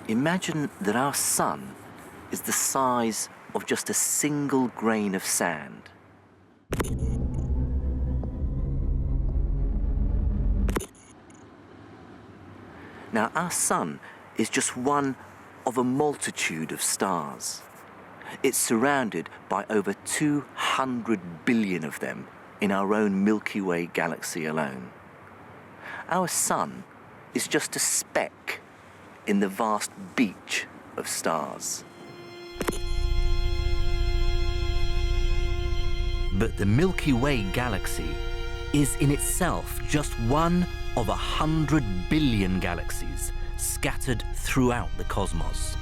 Imagine that our sun is the size of just a single grain of sand. Now, our sun is just one of a multitude of stars. It's surrounded by over 200 billion of them in our own Milky Way galaxy alone. Our sun is just a speck in the vast beach of stars. But the Milky Way galaxy is in itself just one of 100 billion galaxies scattered throughout the cosmos.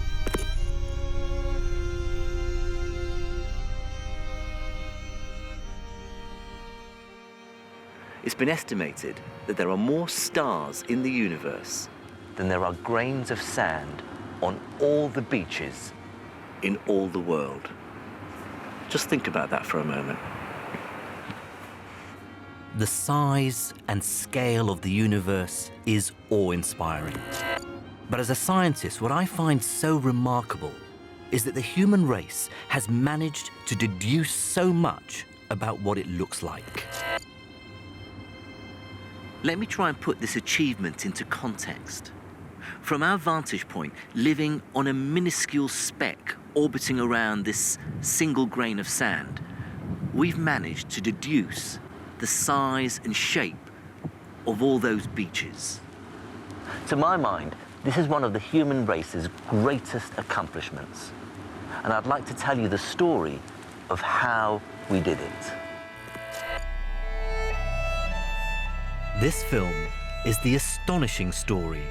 It's been estimated that there are more stars in the universe than there are grains of sand on all the beaches in all the world. Just think about that for a moment. The size and scale of the universe is awe-inspiring. But as a scientist, what I find so remarkable is that the human race has managed to deduce so much about what it looks like. Let me try and put this achievement into context. From our vantage point, living on a minuscule speck orbiting around this single grain of sand, we've managed to deduce the size and shape of all those beaches. To my mind, this is one of the human race's greatest accomplishments. And I'd like to tell you the story of how we did it. This film is the astonishing story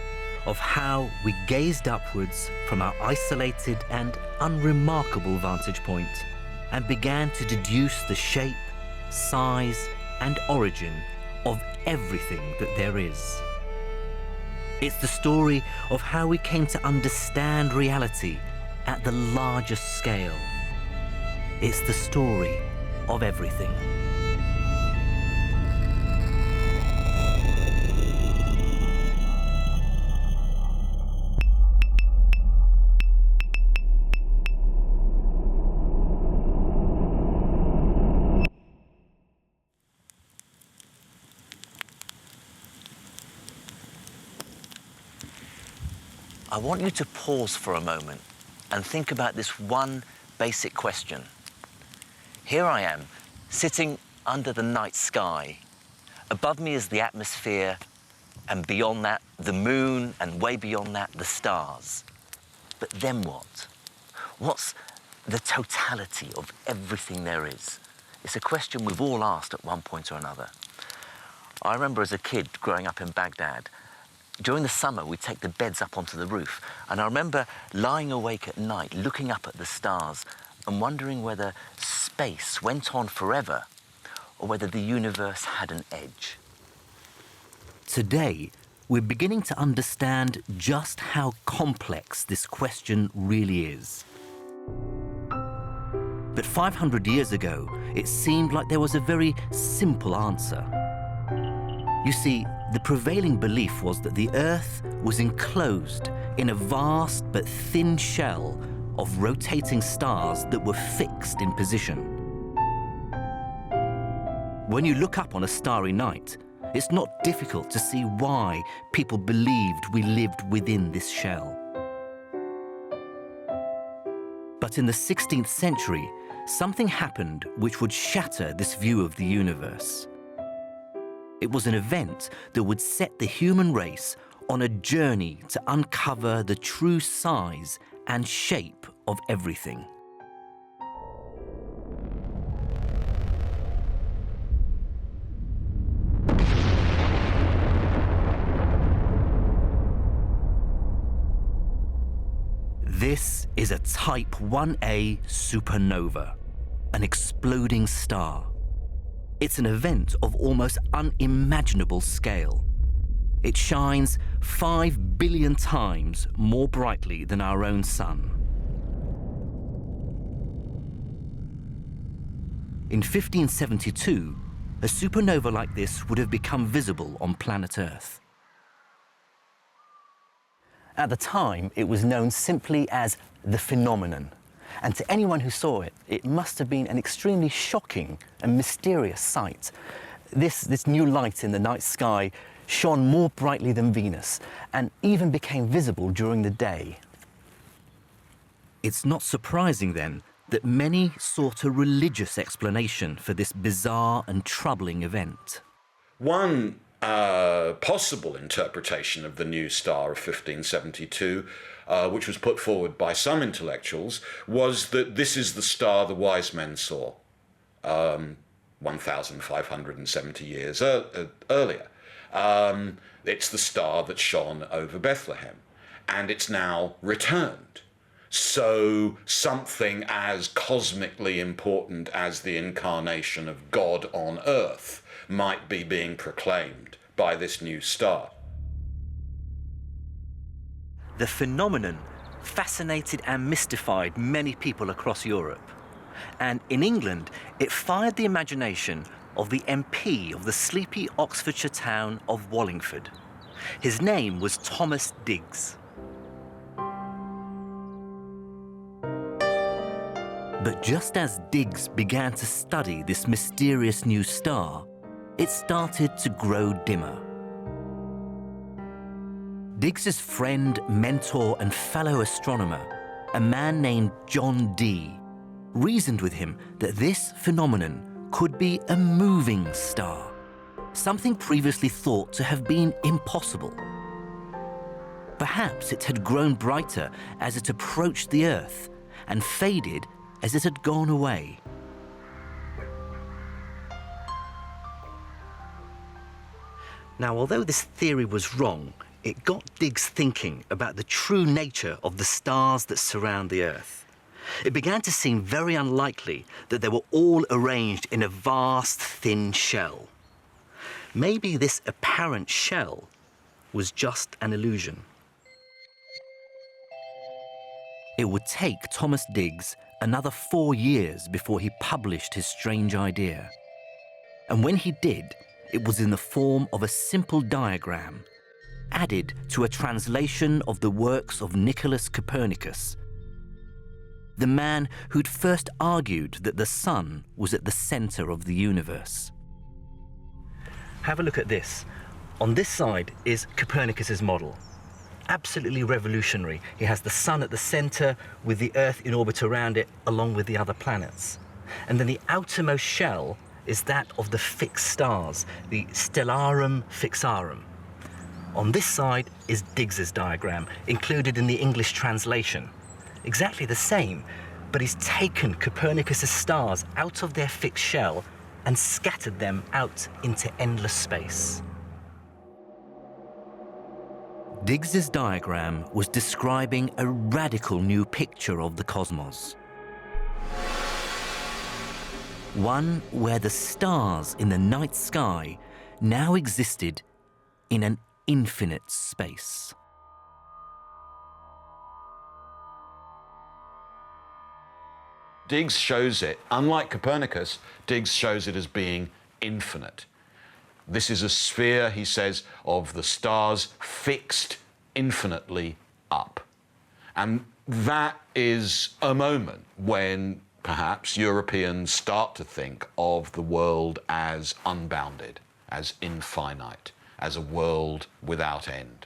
of how we gazed upwards from our isolated and unremarkable vantage point and began to deduce the shape, size, and origin of everything that there is. It's the story of how we came to understand reality at the largest scale. It's the story of everything. I want you to pause for a moment and think about this one basic question. Here I am, sitting under the night sky. Above me is the atmosphere, and beyond that, the moon, and way beyond that, the stars. But then what? What's the totality of everything there is? It's a question we've all asked at one point or another. I remember as a kid growing up in Baghdad, during the summer, we'd take the beds up onto the roof, and I remember lying awake at night, looking up at the stars and wondering whether space went on forever or whether the universe had an edge. Today, we're beginning to understand just how complex this question really is. But 500 years ago, it seemed like there was a very simple answer. You see, the prevailing belief was that the Earth was enclosed in a vast but thin shell of rotating stars that were fixed in position. When you look up on a starry night, it's not difficult to see why people believed we lived within this shell. But in the 16th century, something happened which would shatter this view of the universe. It was an event that would set the human race on a journey to uncover the true size and shape of everything. This is a Type 1a supernova, an exploding star. It's an event of almost unimaginable scale. It shines 5 billion times more brightly than our own sun. In 1572, a supernova like this would have become visible on planet Earth. At the time, it was known simply as the phenomenon. And to anyone who saw it, it must have been an extremely shocking and mysterious sight. This new light in the night sky shone more brightly than Venus and even became visible during the day. It's not surprising, then, that many sought a religious explanation for this bizarre and troubling event. One possible interpretation of the new star of 1572, which was put forward by some intellectuals, was that this is the star the wise men saw 1,570 years earlier. It's the star that shone over Bethlehem, and it's now returned. So something as cosmically important as the incarnation of God on earth might be being proclaimed by this new star. The phenomenon fascinated and mystified many people across Europe. And in England, it fired the imagination of the MP of the sleepy Oxfordshire town of Wallingford. His name was Thomas Digges. But just as Digges began to study this mysterious new star, it started to grow dimmer. Digges's friend, mentor, and fellow astronomer, a man named John Dee, reasoned with him that this phenomenon could be a moving star, something previously thought to have been impossible. Perhaps it had grown brighter as it approached the Earth and faded as it had gone away. Now, although this theory was wrong, it got Digges thinking about the true nature of the stars that surround the Earth. It began to seem very unlikely that they were all arranged in a vast, thin shell. Maybe this apparent shell was just an illusion. It would take Thomas Digges another 4 years before he published his strange idea. And when he did, it was in the form of a simple diagram, added to a translation of the works of Nicholas Copernicus, the man who'd first argued that the sun was at the center of the universe. Have a look at this. On this side is Copernicus's model. Absolutely revolutionary. He has the sun at the center with the Earth in orbit around it, along with the other planets. And then the outermost shell is that of the fixed stars, the stellarum fixarum. On this side is Digges's diagram, included in the English translation. Exactly the same, but he's taken Copernicus's stars out of their fixed shell and scattered them out into endless space. Digges's diagram was describing a radical new picture of the cosmos. One where the stars in the night sky now existed in an infinite space. Digges shows it, unlike Copernicus, Digges shows it as being infinite. This is a sphere, he says, of the stars fixed infinitely up. And that is a moment when perhaps Europeans start to think of the world as unbounded, as infinite, as a world without end.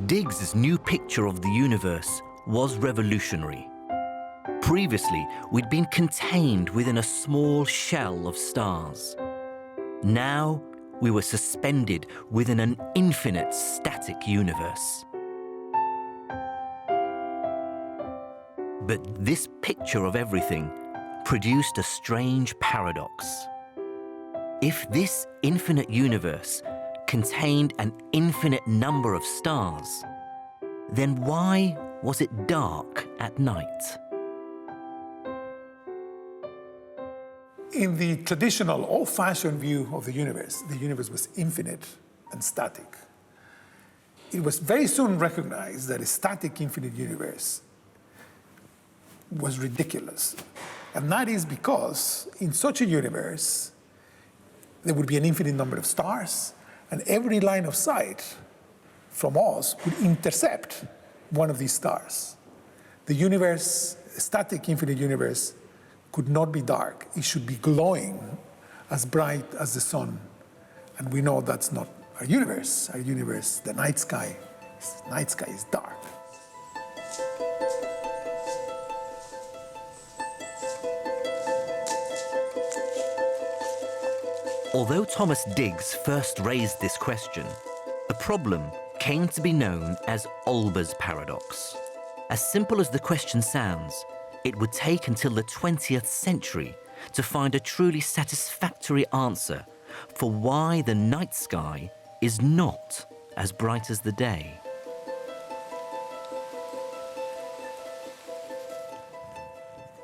Digges's new picture of the universe was revolutionary. Previously, we'd been contained within a small shell of stars. Now, we were suspended within an infinite static universe. But this picture of everything produced a strange paradox. If this infinite universe contained an infinite number of stars, then why was it dark at night? In the traditional, old-fashioned view of the universe was infinite and static. It was very soon recognized that a static, infinite universe was ridiculous. And that is because in such a universe, there would be an infinite number of stars, And every line of sight from us would intercept one of these stars. The universe, a static infinite universe, could not be dark. It should be glowing as bright as the sun. And we know that's not our universe. Our universe, the night sky is dark. Although Thomas Diggs first raised this question, the problem came to be known as Olbers' paradox. As simple as the question sounds, it would take until the 20th century to find a truly satisfactory answer for why the night sky is not as bright as the day.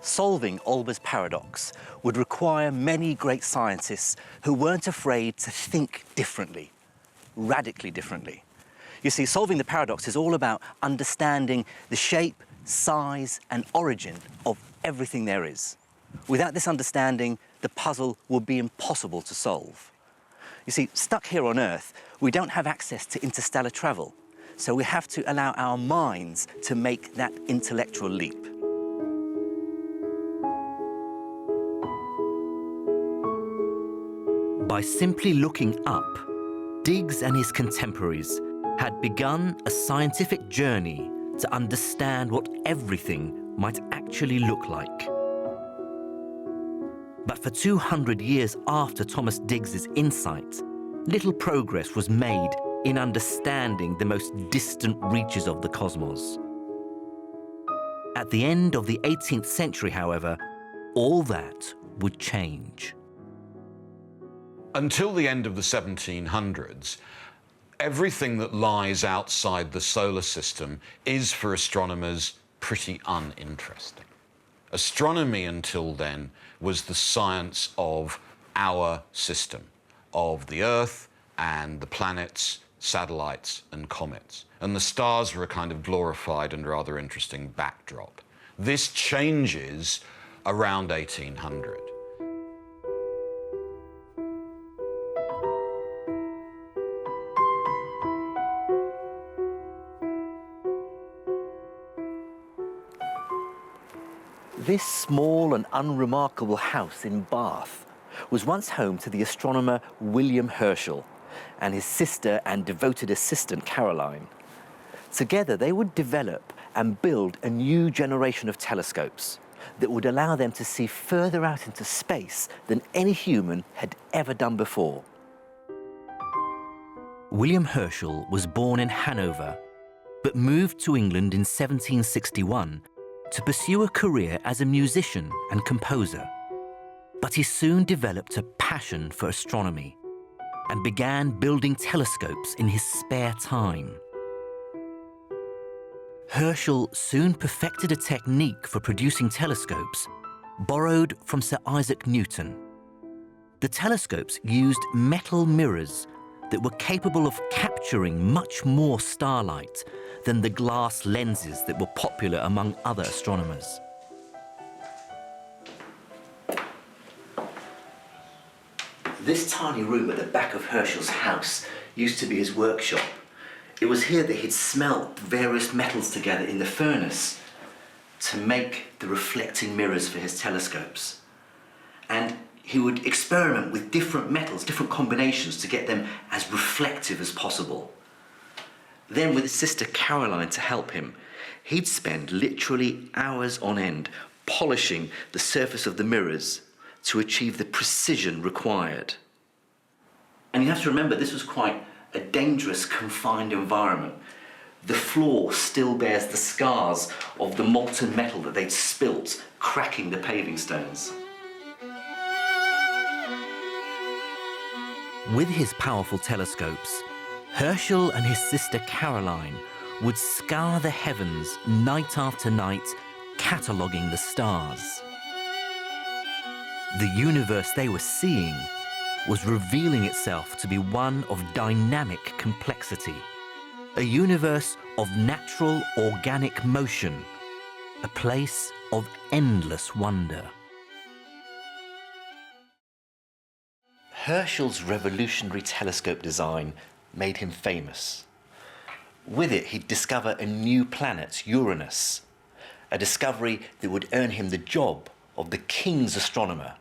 Solving Olbers' paradox would require many great scientists who weren't afraid to think differently, radically differently. You see, solving the paradox is all about understanding the shape, size, and origin of everything there is. Without this understanding, the puzzle would be impossible to solve. You see, stuck here on Earth, we don't have access to interstellar travel, so we have to allow our minds to make that intellectual leap. By simply looking up, Diggs and his contemporaries had begun a scientific journey to understand what everything might actually look like. But for 200 years after Thomas Diggs's insight, little progress was made in understanding the most distant reaches of the cosmos. At the end of the 18th century, however, all that would change. Until the end of the 1700s, everything that lies outside the solar system is, for astronomers, pretty uninteresting. Astronomy until then was the science of our system, of the Earth and the planets, satellites and comets. And the stars were a kind of glorified and rather interesting backdrop. This changes around 1800. This small and unremarkable house in Bath was once home to the astronomer William Herschel and his sister and devoted assistant Caroline. Together, they would develop and build a new generation of telescopes that would allow them to see further out into space than any human had ever done before. William Herschel was born in Hanover, but moved to England in 1761 to pursue a career as a musician and composer. But he soon developed a passion for astronomy and began building telescopes in his spare time. Herschel soon perfected a technique for producing telescopes borrowed from Sir Isaac Newton. The telescopes used metal mirrors that were capable of capturing much more starlight than the glass lenses that were popular among other astronomers. This tiny room at the back of Herschel's house used to be his workshop. It was here that he'd smelt various metals together in the furnace to make the reflecting mirrors for his telescopes. And he would experiment with different metals, different combinations to get them as reflective as possible. Then, with his sister Caroline to help him, he'd spend literally hours on end polishing the surface of the mirrors to achieve the precision required. And you have to remember, this was quite a dangerous, confined environment. The floor still bears the scars of the molten metal that they'd spilt, cracking the paving stones. With his powerful telescopes, Herschel and his sister Caroline would scour the heavens night after night, cataloguing the stars. The universe they were seeing was revealing itself to be one of dynamic complexity, a universe of natural organic motion, a place of endless wonder. Herschel's revolutionary telescope design made him famous. With it, he'd discover a new planet, Uranus, a discovery that would earn him the job of the king's astronomer.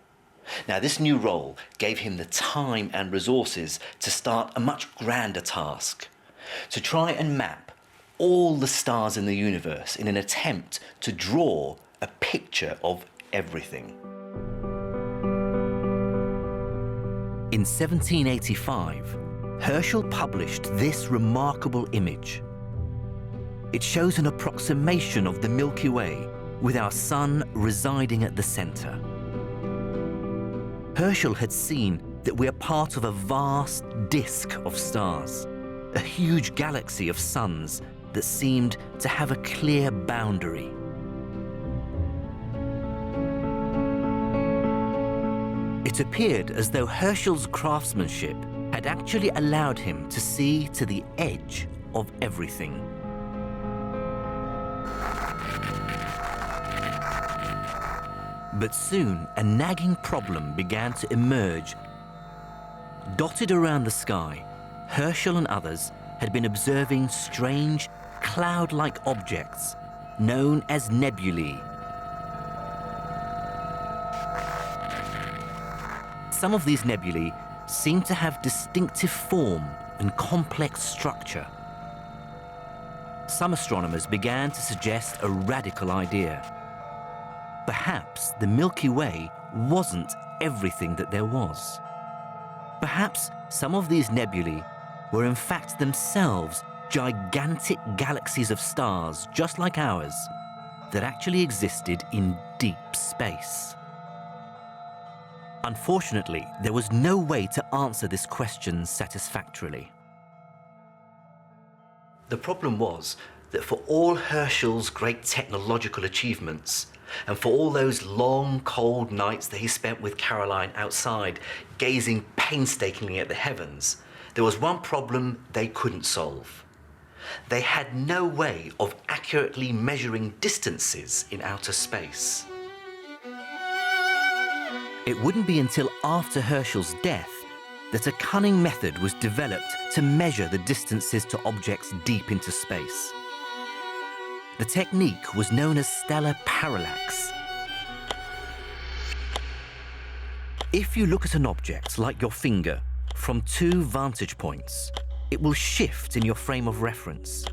Now, this new role gave him the time and resources to start a much grander task, to try and map all the stars in the universe in an attempt to draw a picture of everything. In 1785, Herschel published this remarkable image. It shows an approximation of the Milky Way, with our sun residing at the center. Herschel had seen that we are part of a vast disk of stars, a huge galaxy of suns that seemed to have a clear boundary. It appeared as though Herschel's craftsmanship had actually allowed him to see to the edge of everything. But soon, a nagging problem began to emerge. Dotted around the sky, Herschel and others had been observing strange, cloud-like objects known as nebulae. Some of these nebulae seemed to have distinctive form and complex structure. Some astronomers began to suggest a radical idea. Perhaps the Milky Way wasn't everything that there was. Perhaps some of these nebulae were in fact themselves gigantic galaxies of stars just like ours that actually existed in deep space. Unfortunately, there was no way to answer this question satisfactorily. The problem was that for all Herschel's great technological achievements, and for all those long, cold nights that he spent with Caroline outside, gazing painstakingly at the heavens, there was one problem they couldn't solve. They had no way of accurately measuring distances in outer space. It wouldn't be until after Herschel's death that a cunning method was developed to measure the distances to objects deep into space. The technique was known as stellar parallax. If you look at an object like your finger from two vantage points, it will shift in your frame of reference.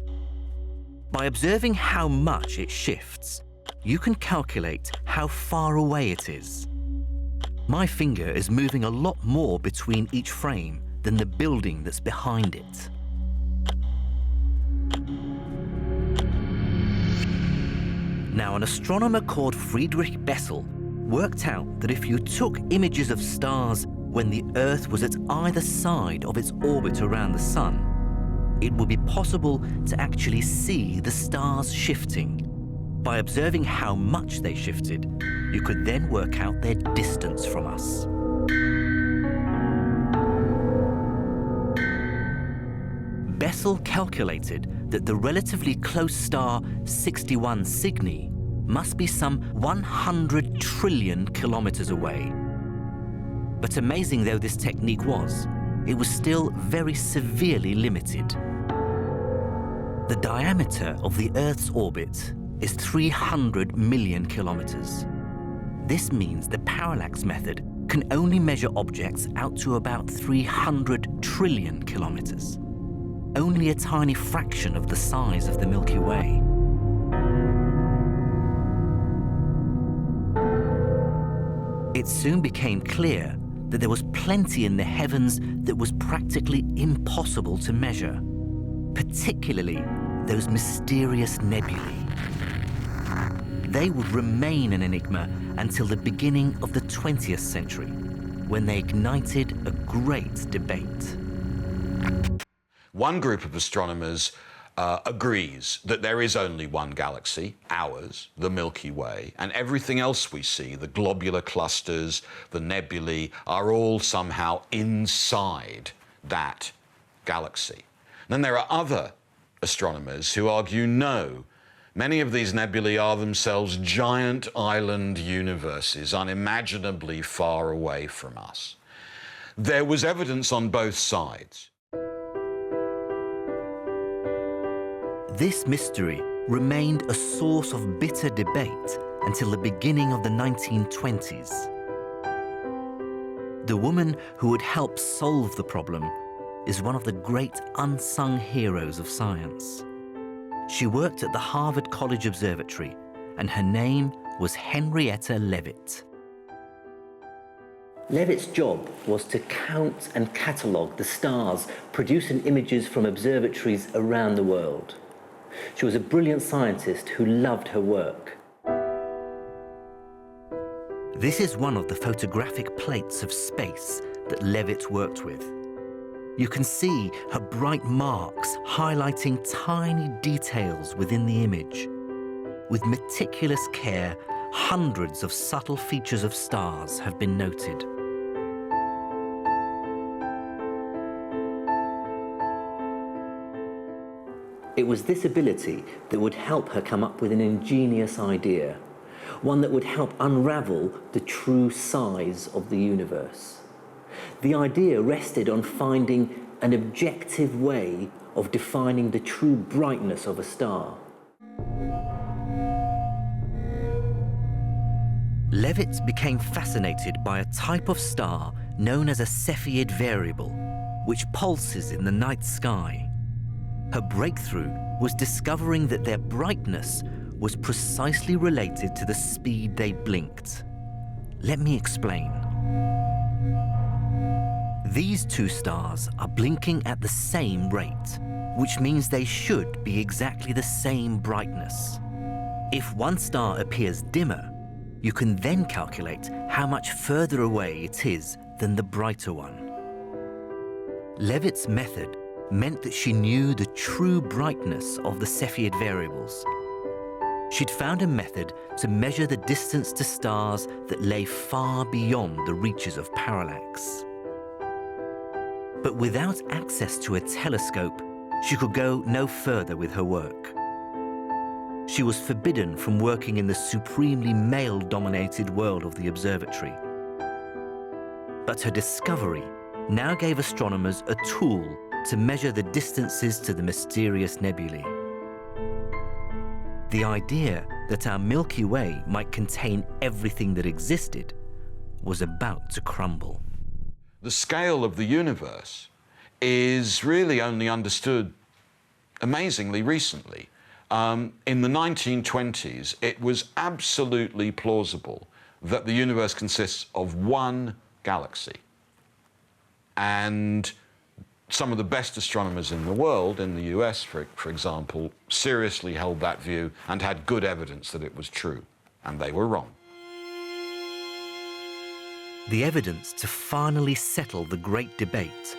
By observing how much it shifts, you can calculate how far away it is. My finger is moving a lot more between each frame than the building that's behind it. Now, an astronomer called Friedrich Bessel worked out that if you took images of stars when the Earth was at either side of its orbit around the Sun, it would be possible to actually see the stars shifting. By observing how much they shifted, you could then work out their distance from us. Bessel calculated that the relatively close star 61 Cygni must be some 100 trillion kilometers away. But amazing though this technique was, it was still very severely limited. The diameter of the Earth's orbit is 300 million kilometers. This means the parallax method can only measure objects out to about 300 trillion kilometers, only a tiny fraction of the size of the Milky Way. It soon became clear that there was plenty in the heavens that was practically impossible to measure, particularly those mysterious nebulae. They would remain an enigma until the beginning of the 20th century, when they ignited a great debate. One group of astronomers agrees that there is only one galaxy, ours, the Milky Way, and everything else we see, the globular clusters, the nebulae, are all somehow inside that galaxy. Then there are other astronomers who argue no, many of these nebulae are themselves giant island universes, unimaginably far away from us. There was evidence on both sides. This mystery remained a source of bitter debate until the beginning of the 1920s. The woman who would help solve the problem is one of the great unsung heroes of science. She worked at the Harvard College Observatory, and her name was Henrietta Leavitt. Leavitt's job was to count and catalogue the stars producing images from observatories around the world. She was a brilliant scientist who loved her work. This is one of the photographic plates of space that Leavitt worked with. You can see her bright marks highlighting tiny details within the image. With meticulous care, hundreds of subtle features of stars have been noted. It was this ability that would help her come up with an ingenious idea, one that would help unravel the true size of the universe. The idea rested on finding an objective way of defining the true brightness of a star. Leavitt became fascinated by a type of star known as a Cepheid variable, which pulses in the night sky. Her breakthrough was discovering that their brightness was precisely related to the speed they blinked. Let me explain. These two stars are blinking at the same rate, which means they should be exactly the same brightness. If one star appears dimmer, you can then calculate how much further away it is than the brighter one. Leavitt's method meant that she knew the true brightness of the Cepheid variables. She'd found a method to measure the distance to stars that lay far beyond the reaches of parallax. But without access to a telescope, she could go no further with her work. She was forbidden from working in the supremely male-dominated world of the observatory. But her discovery now gave astronomers a tool to measure the distances to the mysterious nebulae. The idea that our Milky Way might contain everything that existed was about to crumble. The scale of the universe is really only understood amazingly recently. In the 1920s, it was absolutely plausible that the universe consists of one galaxy. And some of the best astronomers in the world, in the US, for example, seriously held that view and had good evidence that it was true, and they were wrong. The evidence to finally settle the great debate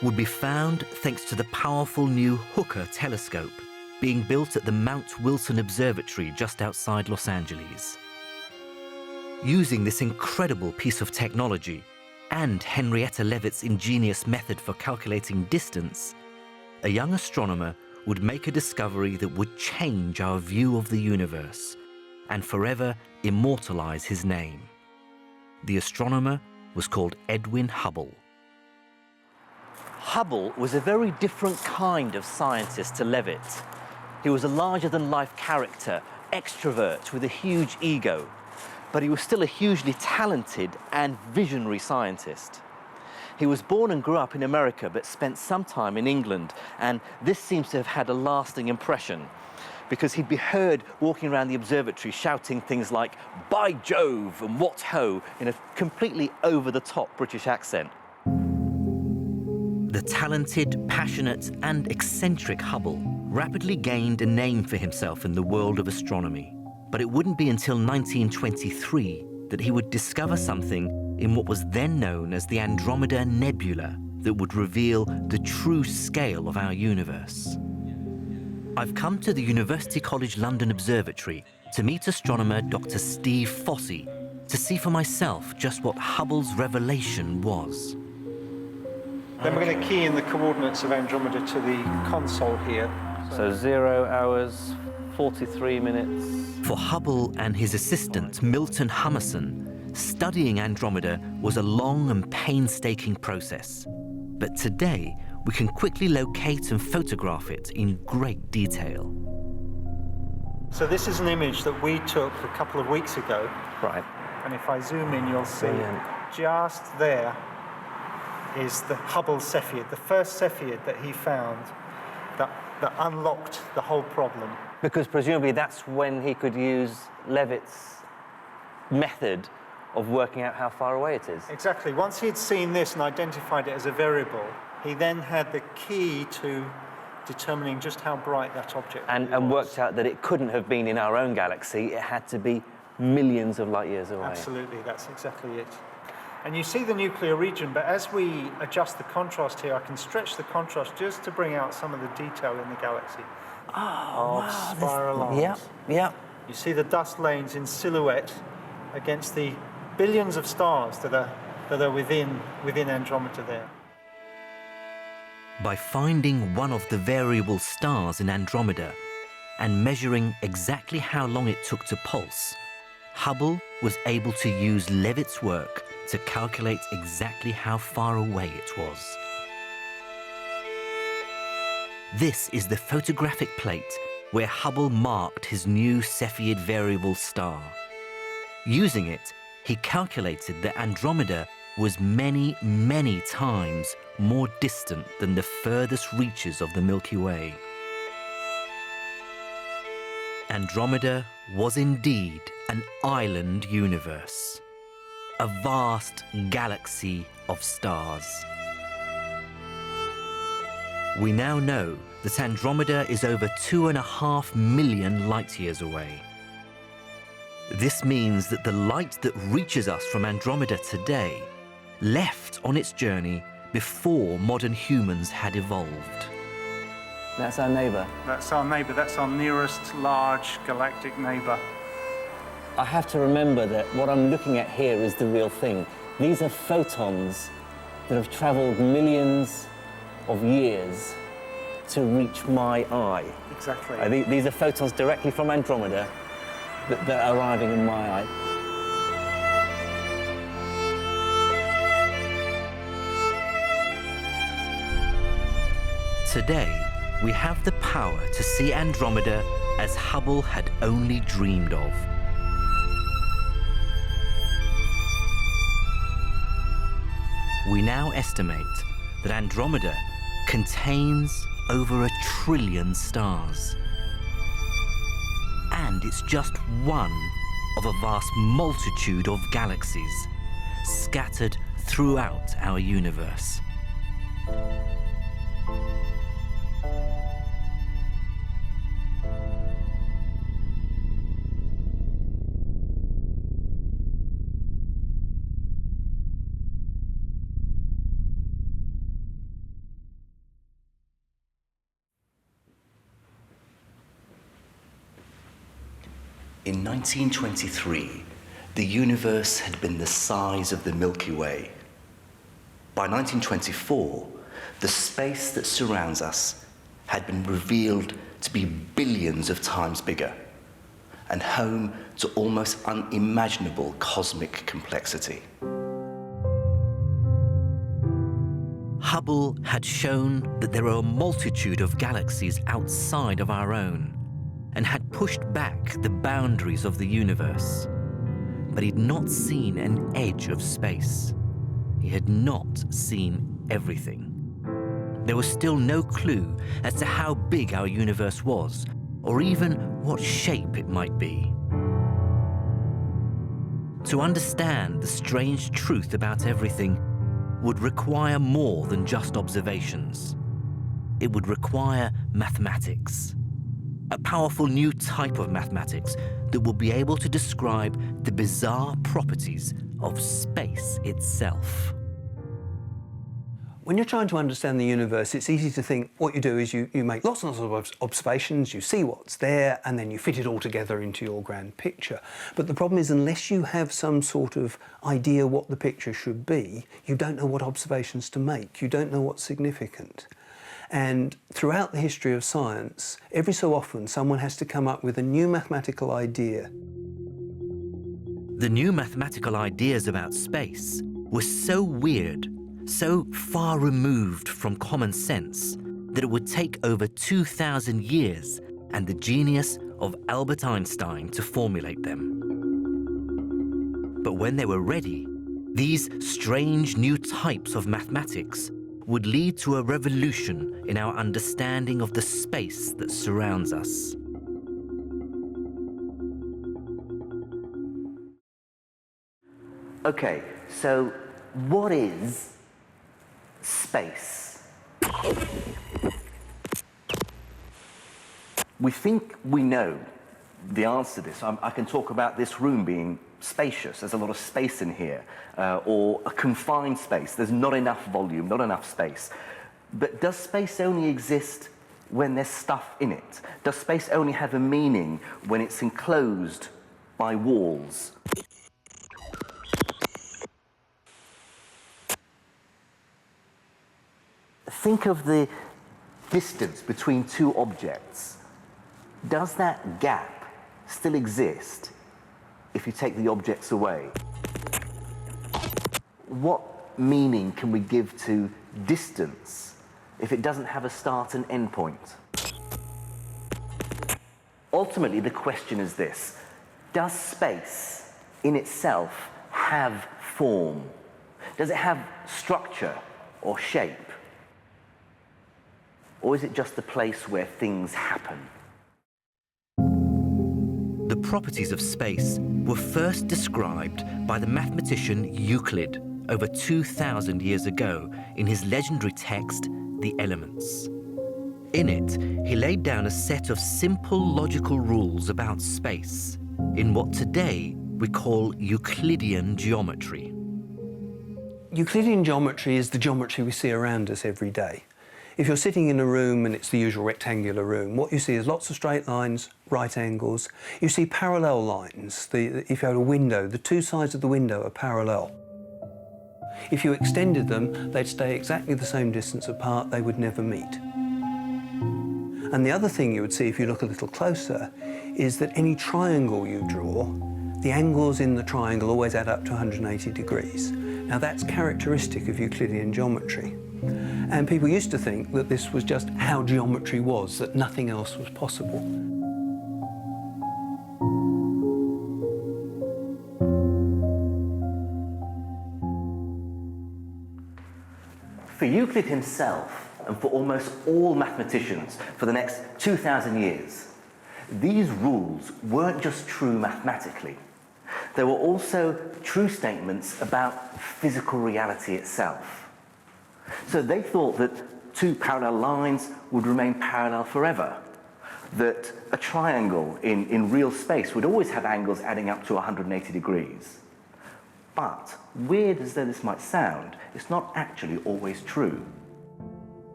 would be found thanks to the powerful new Hooker telescope being built at the Mount Wilson Observatory just outside Los Angeles. Using this incredible piece of technology and Henrietta Leavitt's ingenious method for calculating distance, a young astronomer would make a discovery that would change our view of the universe and forever immortalize his name. The astronomer was called Edwin Hubble. Hubble was a very different kind of scientist to Leavitt. He was a larger-than-life character, extrovert with a huge ego, but he was still a hugely talented and visionary scientist. He was born and grew up in America, but spent some time in England, and this seems to have had a lasting impression, because he'd be heard walking around the observatory shouting things like, "By Jove," and "What ho," in a completely over-the-top British accent. The talented, passionate, and eccentric Hubble rapidly gained a name for himself in the world of astronomy. But it wouldn't be until 1923 that he would discover something in what was then known as the Andromeda Nebula that would reveal the true scale of our universe. I've come to the University College London Observatory to meet astronomer Dr. Steve Fossey to see for myself just what Hubble's revelation was. Then we're going to key in the coordinates of Andromeda to the console here. So 0 hours, 43 minutes. For Hubble and his assistant, Milton Hummerson, studying Andromeda was a long and painstaking process. But today, we can quickly locate and photograph it in great detail. So this is an image that we took a couple of weeks ago. Right. And if I zoom in, you'll see Brilliant. just there is the Hubble Cepheid, the first Cepheid that he found that unlocked the whole problem. Because presumably that's when he could use Leavitt's method of working out how far away it is. Exactly. Once he'd seen this and identified it as a variable, he then had the key to determining just how bright that object And was. worked out that it couldn't have been in our own galaxy. It had to be millions of light years away. Absolutely, that's exactly it. And you see the nuclear region, but as we adjust the contrast here, I can stretch the contrast just to bring out some of the detail in the galaxy. Oh, Spiral arms. Yeah, yeah. You see the dust lanes in silhouette against the billions of stars that are within Andromeda there. By finding one of the variable stars in Andromeda and measuring exactly how long it took to pulse, Hubble was able to use Leavitt's work to calculate exactly how far away it was. This is the photographic plate where Hubble marked his new Cepheid variable star. Using it, he calculated that Andromeda was many, many times more distant than the furthest reaches of the Milky Way. Andromeda was indeed an island universe, a vast galaxy of stars. We now know that Andromeda is over 2.5 million light-years away. This means that the light that reaches us from Andromeda today left on its journey before modern humans had evolved. That's our neighbour. That's our neighbour, that's our nearest large galactic neighbour. I have to remember that what I'm looking at here is the real thing. These are photons that have travelled millions of years to reach my eye. Exactly. These are photons directly from Andromeda that are arriving in my eye. Today, we have the power to see Andromeda as Hubble had only dreamed of. We now estimate that Andromeda contains over 1 trillion stars. And it's just one of a vast multitude of galaxies scattered throughout our universe. In 1923, the universe had been the size of the Milky Way. By 1924, the space that surrounds us had been revealed to be billions of times bigger and home to almost unimaginable cosmic complexity. Hubble had shown that there are a multitude of galaxies outside of our own, and had pushed back the boundaries of the universe. But he'd not seen an edge of space. He had not seen everything. There was still no clue as to how big our universe was, or even what shape it might be. To understand the strange truth about everything would require more than just observations. It would require mathematics. A powerful new type of mathematics that will be able to describe the bizarre properties of space itself. When you're trying to understand the universe, it's easy to think what you do is you make lots and lots of observations, you see what's there, and then you fit it all together into your grand picture. But the problem is, unless you have some sort of idea what the picture should be, you don't know what observations to make, you don't know what's significant. And throughout the history of science, every so often someone has to come up with a new mathematical idea. The new mathematical ideas about space were so weird, so far removed from common sense, that it would take over 2,000 years and the genius of Albert Einstein to formulate them. But when they were ready, these strange new types of mathematics would lead to a revolution in our understanding of the space that surrounds us. Okay, so what is space? We think we know the answer to this. I can talk about this room being spacious. There's a lot of space in here, or a confined space. There's not enough volume, not enough space. But does space only exist when there's stuff in it? Does space only have a meaning when it's enclosed by walls? Think of the distance between two objects. Does that gap still exist if you take the objects away? What meaning can we give to distance if it doesn't have a start and end point? Ultimately, the question is this: does space in itself have form? Does it have structure or shape? Or is it just a place where things happen? The properties of space were first described by the mathematician Euclid over 2,000 years ago in his legendary text, The Elements. In it, he laid down a set of simple logical rules about space in what today we call Euclidean geometry. Euclidean geometry is the geometry we see around us every day. If you're sitting in a room and it's the usual rectangular room, what you see is lots of straight lines, right angles. You see parallel lines. If you had a window, the two sides of the window are parallel. If you extended them, they'd stay exactly the same distance apart. They would never meet. And the other thing you would see if you look a little closer is that any triangle you draw, the angles in the triangle always add up to 180 degrees. Now that's characteristic of Euclidean geometry. And people used to think that this was just how geometry was, that nothing else was possible. For Euclid himself, and for almost all mathematicians for the next 2,000 years, these rules weren't just true mathematically. They were also true statements about physical reality itself. So they thought that two parallel lines would remain parallel forever, that a triangle in real space would always have angles adding up to 180 degrees. But, weird as though this might sound, it's not actually always true.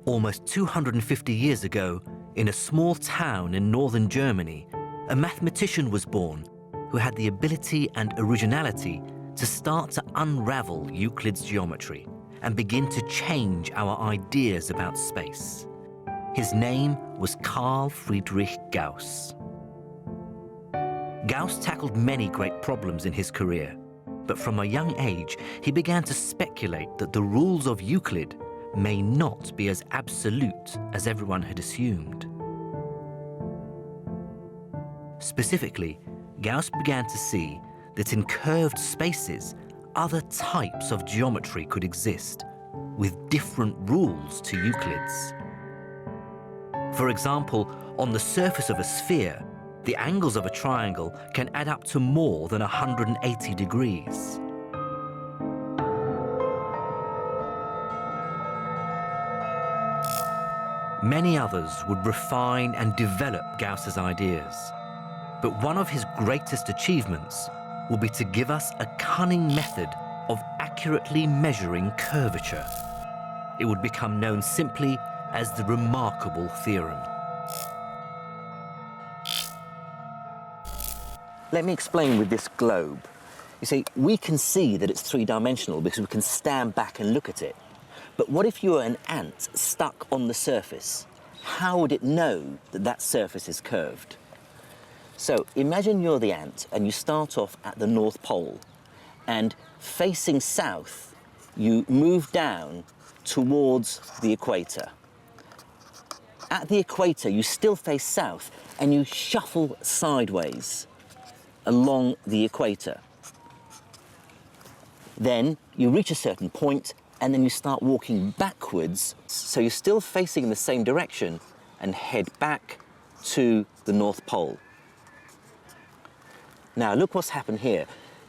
Almost 250 years ago, in a small town in northern Germany, a mathematician was born who had the ability and originality to start to unravel Euclid's geometry and begin to change our ideas about space. His name was Carl Friedrich Gauss. Gauss tackled many great problems in his career, but from a young age, he began to speculate that the rules of Euclid may not be as absolute as everyone had assumed. Specifically, Gauss began to see that in curved spaces, other types of geometry could exist, with different rules to Euclid's. For example, on the surface of a sphere, the angles of a triangle can add up to more than 180 degrees. Many others would refine and develop Gauss's ideas, but one of his greatest achievements will be to give us a cunning method of accurately measuring curvature. It would become known simply as the remarkable theorem. Let me explain with this globe. You see, we can see that it's three-dimensional because we can stand back and look at it. But what if you were an ant stuck on the surface? How would it know that that surface is curved? So imagine you're the ant and you start off at the North Pole, and facing south, you move down towards the equator. At the equator, you still face south and you shuffle sideways along the equator. Then you reach a certain point and then you start walking backwards, so you're still facing in the same direction, and head back to the North Pole. Now look what's happened here.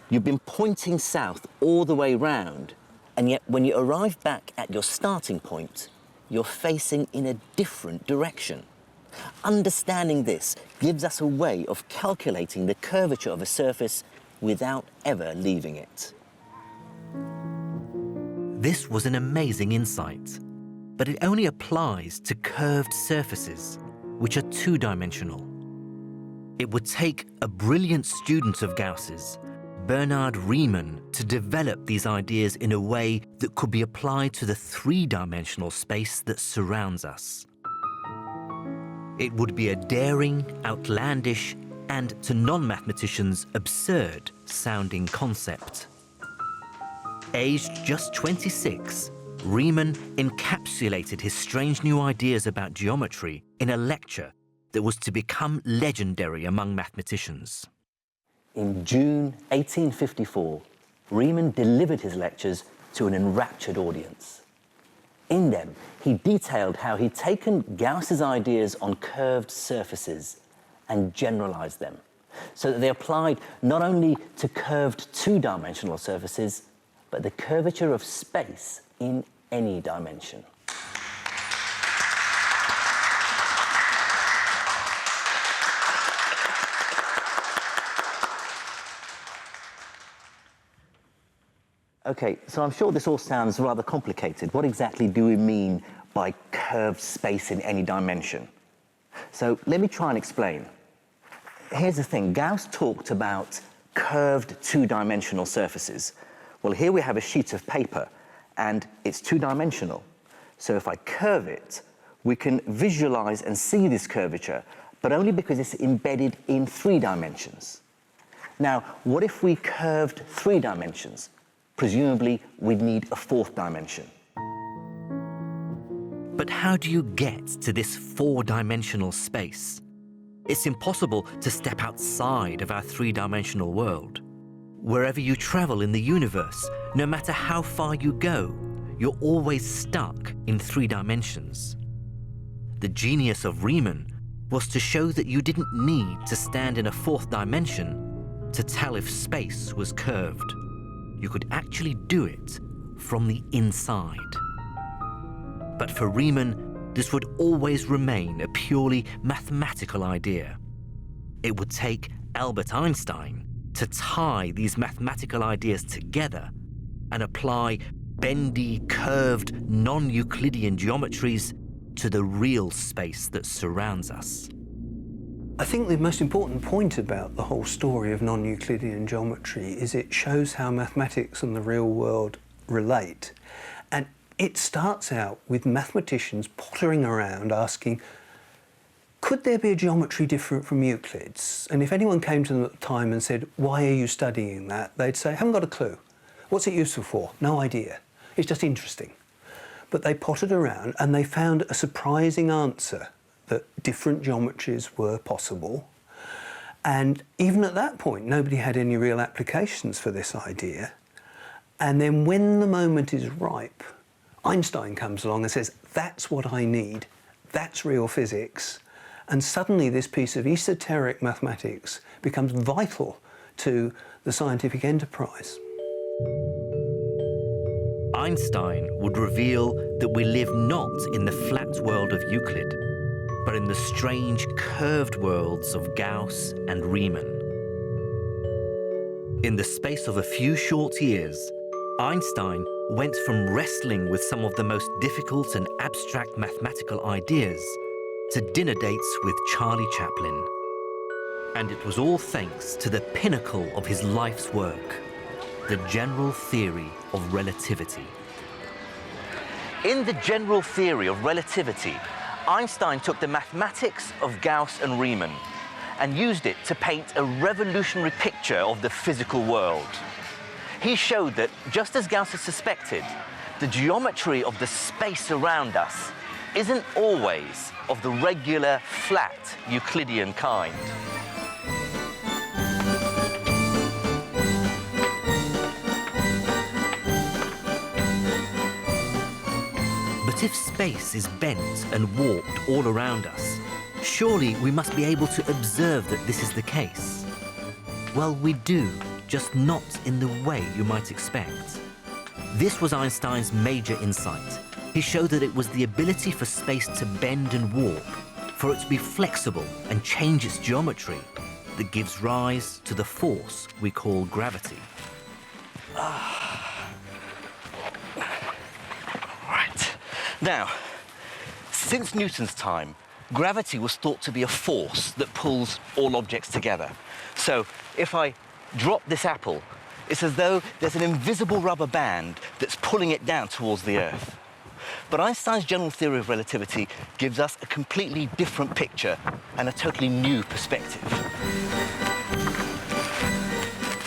You've been pointing south all the way round, and yet when you arrive back at your starting point, you're facing in a different direction. Understanding this gives us a way of calculating the curvature of a surface without ever leaving it. This was an amazing insight, but it only applies to curved surfaces, which are two-dimensional. It would take a brilliant student of Gauss's, Bernhard Riemann, to develop these ideas in a way that could be applied to the three-dimensional space that surrounds us. It would be a daring, outlandish, and to non-mathematicians absurd-sounding concept. Aged just 26, Riemann encapsulated his strange new ideas about geometry in a lecture that was to become legendary among mathematicians. In June 1854, Riemann delivered his lectures to an enraptured audience. In them, he detailed how he'd taken Gauss's ideas on curved surfaces and generalized them, so that they applied not only to curved two-dimensional surfaces, but the curvature of space in any dimension. Okay, so I'm sure this all sounds rather complicated. What exactly do we mean by curved space in any dimension? So let me try and explain. Here's the thing, Gauss talked about curved two-dimensional surfaces. Well, here we have a sheet of paper, and it's two-dimensional. So if I curve it, we can visualize and see this curvature, but only because it's embedded in 3 dimensions. Now, what if we curved 3 dimensions? Presumably, we'd need a 4th dimension. But how do you get to this 4-dimensional space? It's impossible to step outside of our 3-dimensional world. Wherever you travel in the universe, no matter how far you go, you're always stuck in 3 dimensions. The genius of Riemann was to show that you didn't need to stand in a 4th dimension to tell if space was curved. You could actually do it from the inside. But for Riemann, this would always remain a purely mathematical idea. It would take Albert Einstein to tie these mathematical ideas together and apply bendy, curved, non-Euclidean geometries to the real space that surrounds us. I think the most important point about the whole story of non-Euclidean geometry is it shows how mathematics and the real world relate. And it starts out with mathematicians pottering around asking, could there be a geometry different from Euclid's? And if anyone came to them at the time and said, why are you studying that? They'd say, haven't got a clue. What's it useful for? No idea. It's just interesting. But they pottered around and they found a surprising answer, that different geometries were possible. And even at that point, nobody had any real applications for this idea. And then when the moment is ripe, Einstein comes along and says, that's what I need, that's real physics. And suddenly this piece of esoteric mathematics becomes vital to the scientific enterprise. Einstein would reveal that we live not in the flat world of Euclid, but in the strange curved worlds of Gauss and Riemann. In the space of a few short years, Einstein went from wrestling with some of the most difficult and abstract mathematical ideas to dinner dates with Charlie Chaplin. And it was all thanks to the pinnacle of his life's work, the general theory of relativity. In the general theory of relativity, Einstein took the mathematics of Gauss and Riemann and used it to paint a revolutionary picture of the physical world. He showed that, just as Gauss had suspected, the geometry of the space around us isn't always of the regular, flat Euclidean kind. But if space is bent and warped all around us, surely we must be able to observe that this is the case. Well, we do, just not in the way you might expect. This was Einstein's major insight. He showed that it was the ability for space to bend and warp, for it to be flexible and change its geometry, that gives rise to the force we call gravity. Right. Now, since Newton's time, gravity was thought to be a force that pulls all objects together. So if I drop this apple, it's as though there's an invisible rubber band that's pulling it down towards the Earth. But Einstein's general theory of relativity gives us a completely different picture and a totally new perspective.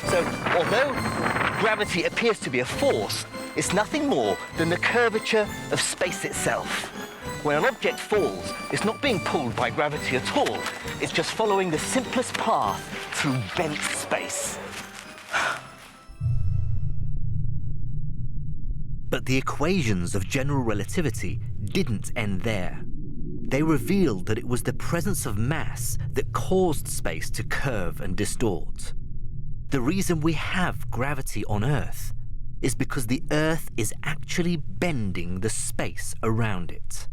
So, although gravity appears to be a force, it's nothing more than the curvature of space itself. When an object falls, it's not being pulled by gravity at all. It's just following the simplest path through bent space. But the equations of general relativity didn't end there. They revealed that it was the presence of mass that caused space to curve and distort. The reason we have gravity on Earth is because the Earth is actually bending the space around it.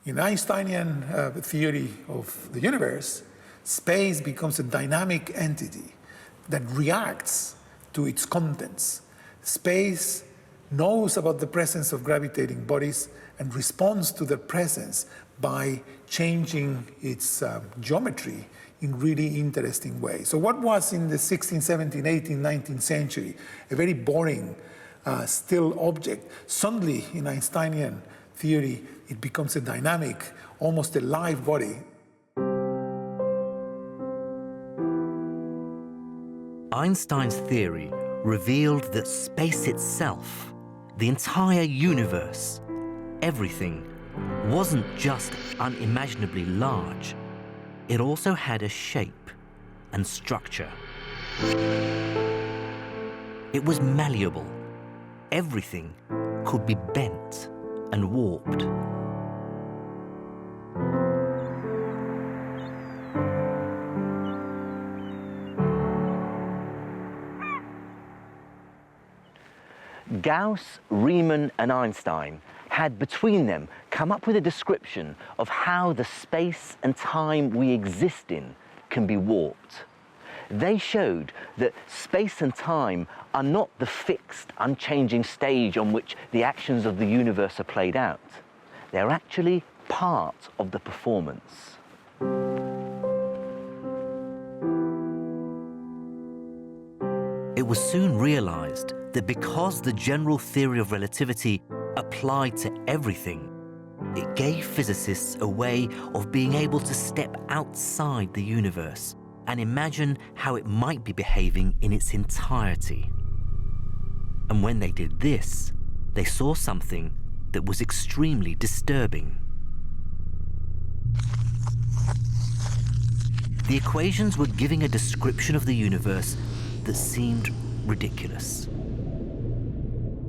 In Einsteinian theory of the universe, space becomes a dynamic entity that reacts to its contents. Space knows about the presence of gravitating bodies and responds to their presence by changing its geometry in really interesting ways. So what was in the 16th, 17th, 18th, 19th century a very boring, still object, suddenly in Einsteinian theory, it becomes a dynamic, almost a live body. Einstein's theory revealed that space itself, the entire universe, everything, wasn't just unimaginably large. It also had a shape and structure. It was malleable. Everything could be bent and warped. Gauss, Riemann and Einstein had between them come up with a description of how the space and time we exist in can be warped. They showed that space and time are not the fixed, unchanging stage on which the actions of the universe are played out. They're actually part of the performance. It was soon realized that because the general theory of relativity applied to everything, it gave physicists a way of being able to step outside the universe and imagine how it might be behaving in its entirety. And when they did this, they saw something that was extremely disturbing. The equations were giving a description of the universe that seemed ridiculous.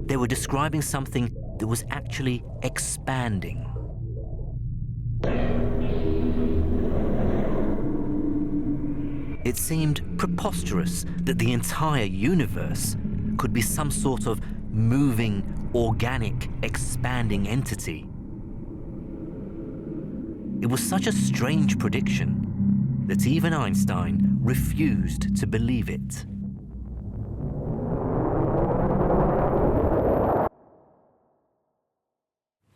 They were describing something that was actually expanding. It seemed preposterous that the entire universe could be some sort of moving, organic, expanding entity. It was such a strange prediction that even Einstein refused to believe it.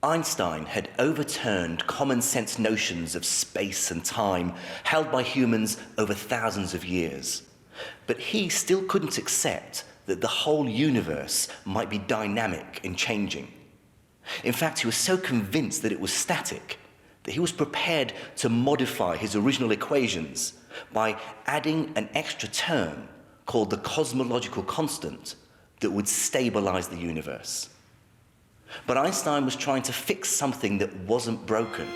Einstein had overturned common sense notions of space and time held by humans over thousands of years. But he still couldn't accept that the whole universe might be dynamic and changing. In fact, he was so convinced that it was static that he was prepared to modify his original equations by adding an extra term called the cosmological constant that would stabilize the universe. But Einstein was trying to fix something that wasn't broken.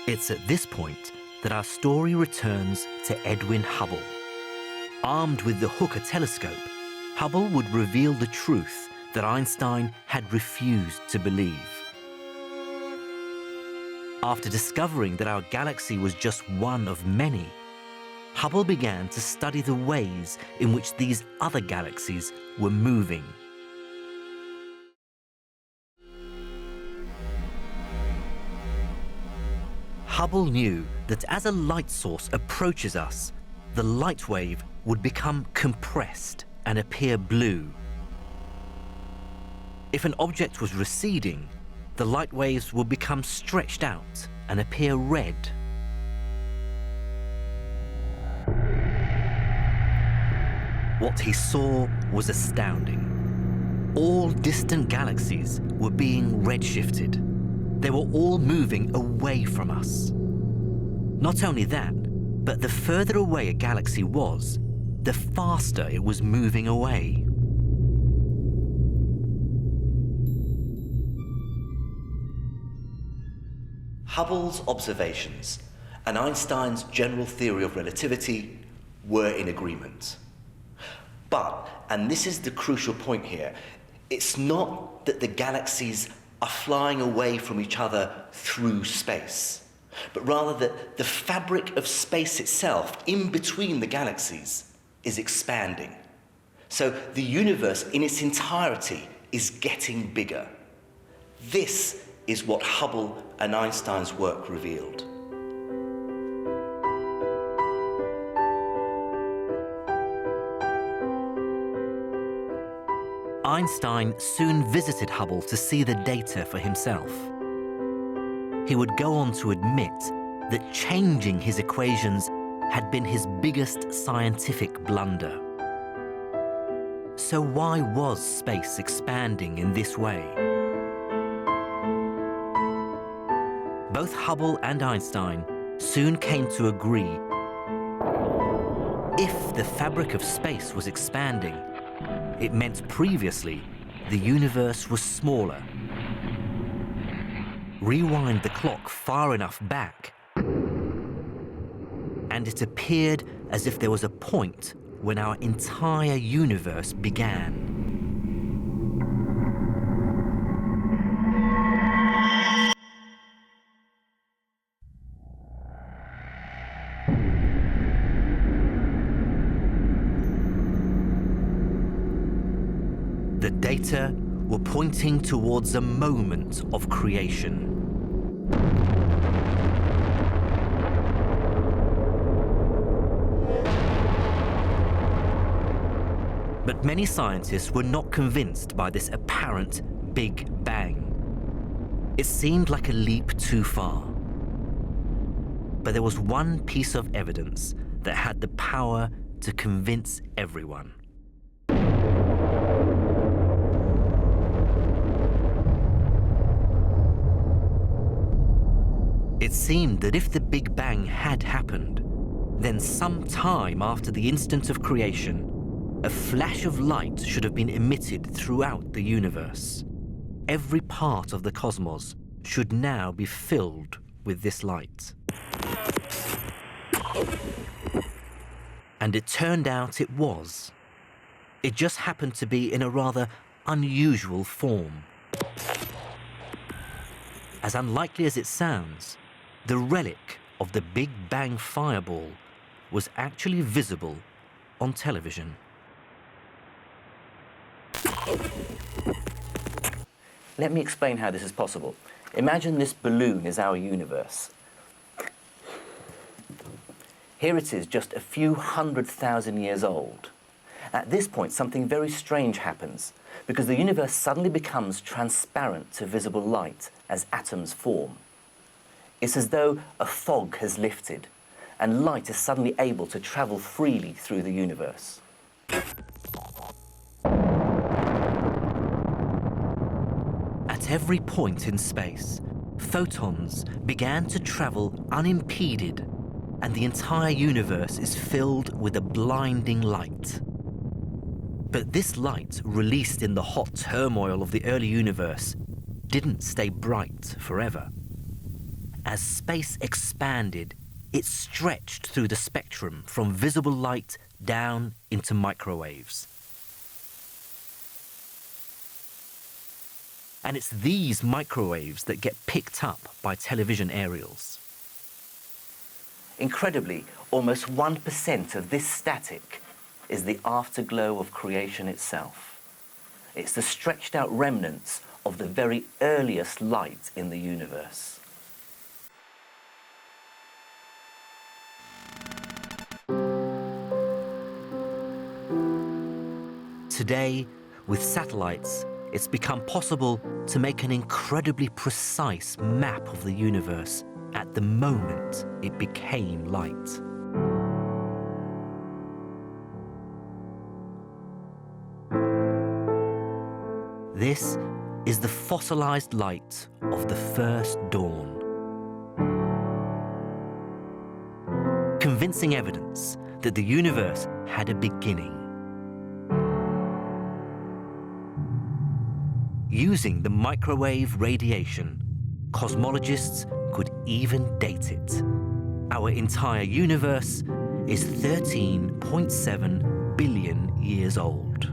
It's at this point that our story returns to Edwin Hubble. Armed with the Hooker telescope, Hubble would reveal the truth that Einstein had refused to believe. After discovering that our galaxy was just one of many, Hubble began to study the ways in which these other galaxies were moving. Hubble knew that as a light source approaches us, the light wave would become compressed and appear blue. If an object was receding, the light waves would become stretched out and appear red. What he saw was astounding. All distant galaxies were being redshifted. They were all moving away from us. Not only that, but the further away a galaxy was, the faster it was moving away. Hubble's observations and Einstein's general theory of relativity were in agreement. But, and this is the crucial point here, it's not that the galaxies are flying away from each other through space, but rather that the fabric of space itself, in between the galaxies, is expanding. So the universe in its entirety is getting bigger. This is what Hubble and Einstein's work revealed. Einstein soon visited Hubble to see the data for himself. He would go on to admit that changing his equations had been his biggest scientific blunder. So why was space expanding in this way? Both Hubble and Einstein soon came to agree if the fabric of space was expanding, it meant previously the universe was smaller. Rewind the clock far enough back, and it appeared as if there was a point when our entire universe began. The data were pointing towards a moment of creation. But many scientists were not convinced by this apparent Big Bang. It seemed like a leap too far. But there was one piece of evidence that had the power to convince everyone. It seemed that if the Big Bang had happened, then some time after the instant of creation, a flash of light should have been emitted throughout the universe. Every part of the cosmos should now be filled with this light. And it turned out it was. It just happened to be in a rather unusual form. As unlikely as it sounds, the relic of the Big Bang fireball was actually visible on television. Let me explain how this is possible. Imagine this balloon is our universe. Here it is, just a few 100,000 years old. At this point, something very strange happens, because the universe suddenly becomes transparent to visible light as atoms form. It's as though a fog has lifted, and light is suddenly able to travel freely through the universe. At every point in space, photons began to travel unimpeded, and the entire universe is filled with a blinding light. But this light, released in the hot turmoil of the early universe, didn't stay bright forever. As space expanded, it stretched through the spectrum from visible light down into microwaves. And it's these microwaves that get picked up by television aerials. Incredibly, almost 1% of this static is the afterglow of creation itself. It's the stretched out remnants of the very earliest light in the universe. Today, with satellites, it's become possible to make an incredibly precise map of the universe at the moment it became light. This is the fossilized light of the first dawn. Convincing evidence that the universe had a beginning. Using the microwave radiation, cosmologists could even date it. Our entire universe is 13.7 billion years old.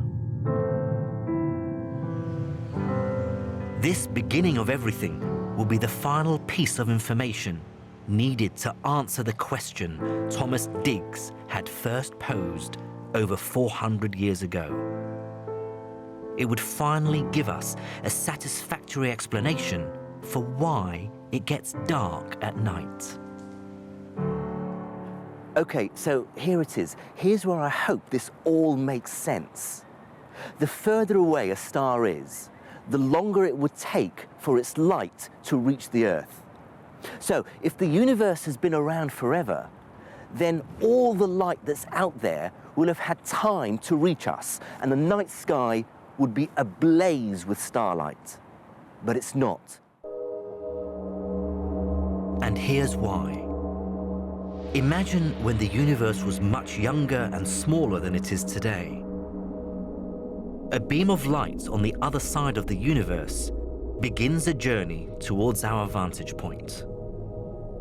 This beginning of everything will be the final piece of information needed to answer the question Thomas Digges had first posed over 400 years ago. It would finally give us a satisfactory explanation for why it gets dark at night. Okay, so here it is. Here's where I hope this all makes sense. The further away a star is, the longer it would take for its light to reach the Earth. So if the universe has been around forever, then all the light that's out there will have had time to reach us, and the night sky would be ablaze with starlight. But it's not. And here's why. Imagine when the universe was much younger and smaller than it is today. A beam of light on the other side of the universe begins a journey towards our vantage point.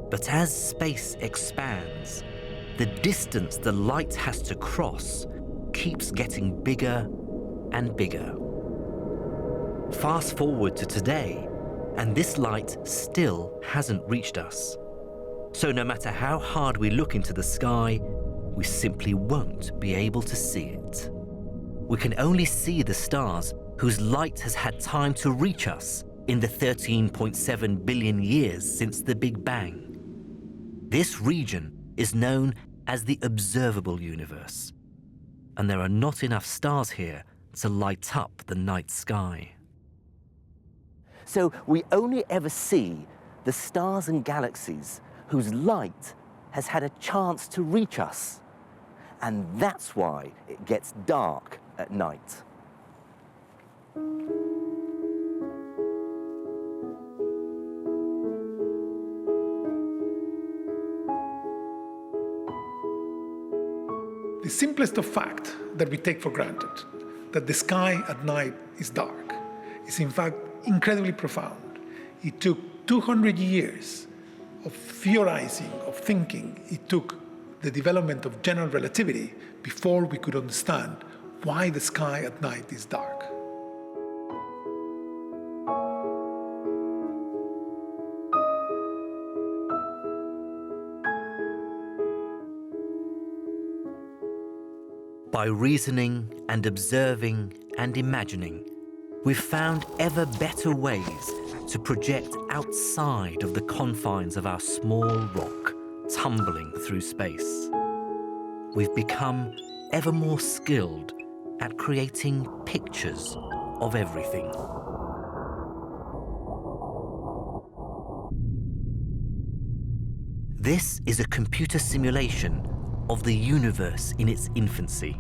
But as space expands, the distance the light has to cross keeps getting bigger and bigger. Fast forward to today, and this light still hasn't reached us. So no matter how hard we look into the sky, we simply won't be able to see it. We can only see the stars whose light has had time to reach us in the 13.7 billion years since the Big Bang. This region is known as the observable universe, and there are not enough stars here to light up the night sky. So we only ever see the stars and galaxies whose light has had a chance to reach us. And that's why it gets dark at night. The simplest of facts that we take for granted, that the sky at night is dark, is in fact incredibly profound. It took 200 years of theorizing, of thinking. It took the development of general relativity before we could understand why the sky at night is dark. By reasoning and observing and imagining, we've found ever better ways to project outside of the confines of our small rock, tumbling through space. We've become ever more skilled at creating pictures of everything. This is a computer simulation of the universe in its infancy.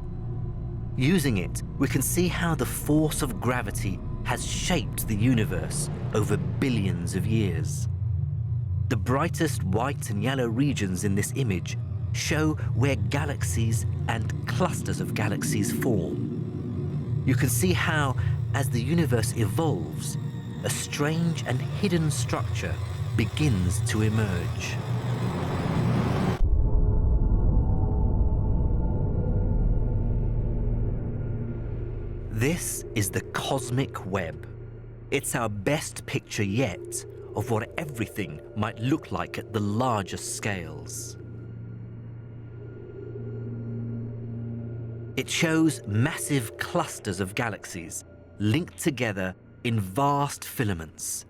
Using it, we can see how the force of gravity has shaped the universe over billions of years. The brightest white and yellow regions in this image show where galaxies and clusters of galaxies form. You can see how, as the universe evolves, a strange and hidden structure begins to emerge. This is the cosmic web. It's our best picture yet of what everything might look like at the largest scales. It shows massive clusters of galaxies linked together in vast filaments,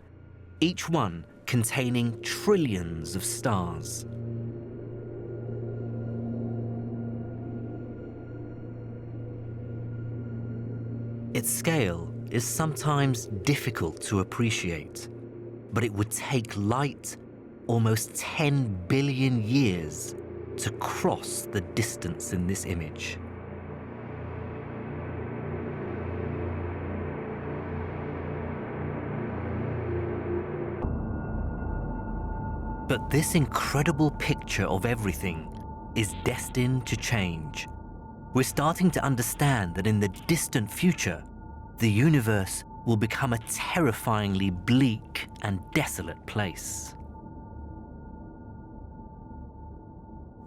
each one containing trillions of stars. Its scale is sometimes difficult to appreciate, but it would take light almost 10 billion years to cross the distance in this image. But this incredible picture of everything is destined to change. We're starting to understand that in the distant future, the universe will become a terrifyingly bleak and desolate place.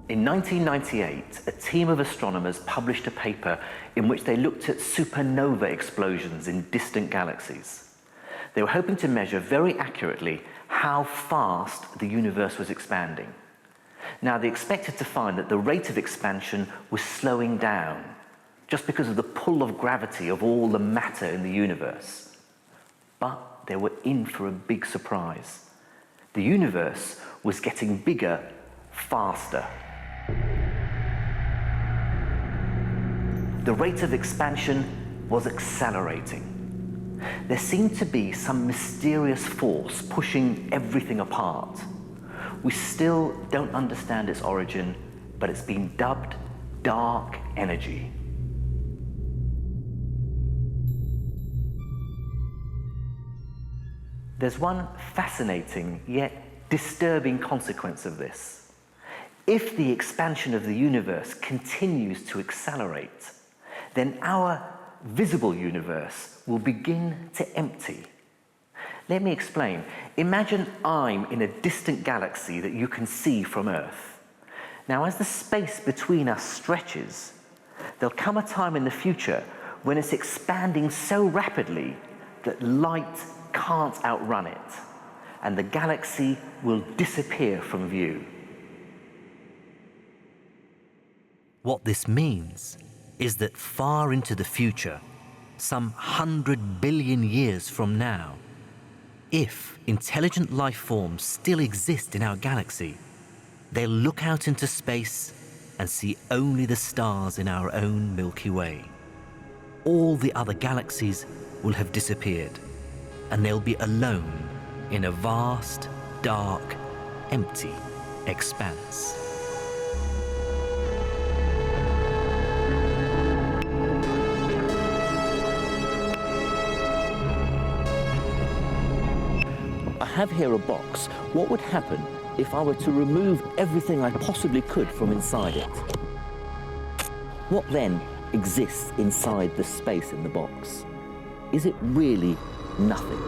In 1998, a team of astronomers published a paper in which they looked at supernova explosions in distant galaxies. They were hoping to measure very accurately how fast the universe was expanding. Now, they expected to find that the rate of expansion was slowing down just because of the pull of gravity of all the matter in the universe. But they were in for a big surprise. The universe was getting bigger faster. The rate of expansion was accelerating. There seemed to be some mysterious force pushing everything apart. We still don't understand its origin, but it's been dubbed dark energy. There's one fascinating yet disturbing consequence of this. If the expansion of the universe continues to accelerate, then our visible universe will begin to empty. Let me explain. Imagine I'm in a distant galaxy that you can see from Earth. Now, as the space between us stretches, there'll come a time in the future when it's expanding so rapidly that light can't outrun it, and the galaxy will disappear from view. What this means is that far into the future, some 100 billion years from now, if intelligent life forms still exist in our galaxy, they'll look out into space and see only the stars in our own Milky Way. All the other galaxies will have disappeared, and they'll be alone in a vast, dark, empty expanse. I have here a box. What would happen if I were to remove everything I possibly could from inside it? What then exists inside the space in the box? Is it really nothing?